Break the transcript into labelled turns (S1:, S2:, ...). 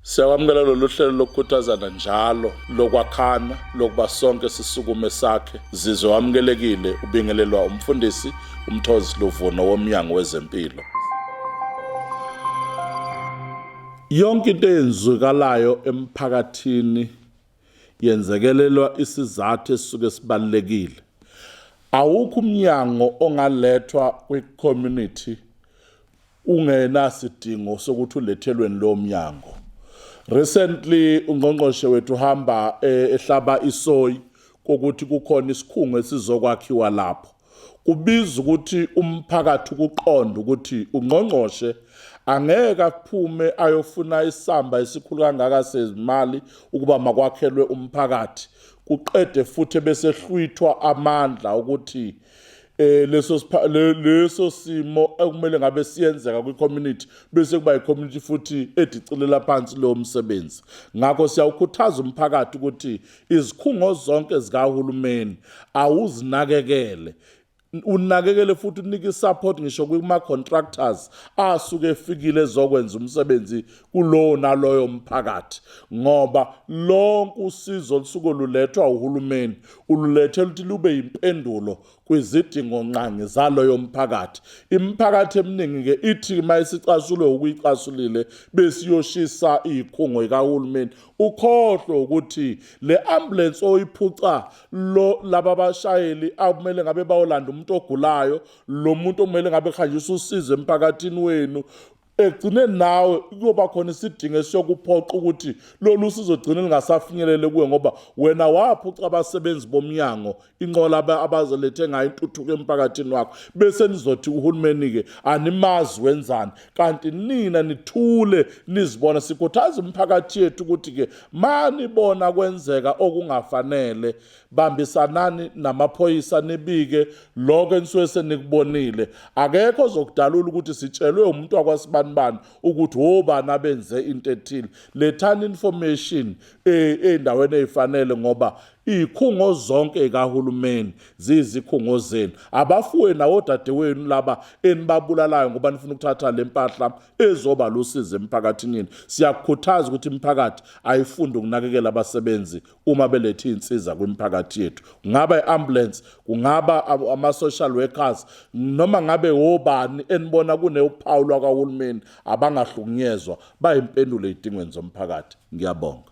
S1: Siyakwamukela lolu hlelo lokukhuthazana njalo lokwakhana lokuba sonke sisukume sakhe zizwe wamukelekile ubingelelwa umfundisi uMthozi Luvuno womnyango wezempilo. Yonke into eyenzekalayo emphakathini yenzekelelwa isizathu esisuke sibalekile. Awukho umnyango ongalethwa kwi-community ungenasidingo sokuthi ulethelweni lo mnyango. Recently ungqongqoshe wethu hamba ehlaba isoyi kokuthi kukhona isikhungo esizokwakhiwa lapho. Kubiza ukuthi umphakathi ukuqonda ukuthi ungqongqoshe angeke aphume ayofuna isamba esikhulu kangaka sezimali ukuba makwakhelwe umphakathi. Futhi bese hlwithwa amandla ukuthi leso simo ekumele ngabe siyenzeka kwi-community bese kuba i-community futhi edicilela phansi lo msebenzi. Ngakho siyawukhuthaza umphakathi ukuthi izikhungo zonke zikahulumeni awuzinakekele, unakekele futhi unike isupport ngisho kuma-contractors asuke efikile ezokwenza umsebenzi kulowo naloyo mphakathi, ngoba lonke usizo olusuke lulethwa uhulumeni ululethela ukuthi lube impendulo kwizidingo nqangi zaloyo mphakathi. Imiphakathi eminingi-ke ithi mayisicashulwe ukuyicasulile besiyoshisa izikhungo zikahulumeni ukhohlwe ukuthi le ambulance oyiphuca laba abashayeli akumele ngabe bayolanda umuntu ogulayo, lo muntu okumele ngabe khanjisa usizo emphakathini wenu, egcineni nawe kuyoba khona isidingo esiyokuphoqa ukuthi lolu sizo gcine lingasafinyelele kuwe ngoba wena waphuca abasebenzi bomnyango inqola abazolethe ngayo intuthuko emphakathini wakho, bese nizothi uhulumeni-ke animazi wenzani, kanti nina nithule nizibona. Sikhuthaza imiphakathi yethu ukuthi-ke manibona kwenzeka okungafanele bambisanani namaphoyisa nibike lokho enisuke senikubonile. Akekho ozokudalula ukuthi sitshelwe umuntu wakwasibanibani ukuthi obani abenze into ethile. Lethani information endaweni ezifanele ngoba izikhungo zonke zikahulumeni ziyizikhungo zenu. Abafuwe nawo dadewenu laba enibabulalayo ngoba nifuna ukuthatha le mpahla ezoba lusizo emphakathini yenu. Siyakukhuthaza ukuthi imiphakathi ayifunde ukunakekela abasebenzi uma belethe insiza kwimiphakathi yethu. Kungaba i-ambulance, kungaba ama-social workers, noma ngabe obani enibona kunephawu lwakahulumeni abangahlukunyezwa bayimpendulo ezidingweni zomphakathi. Ngiyabonga.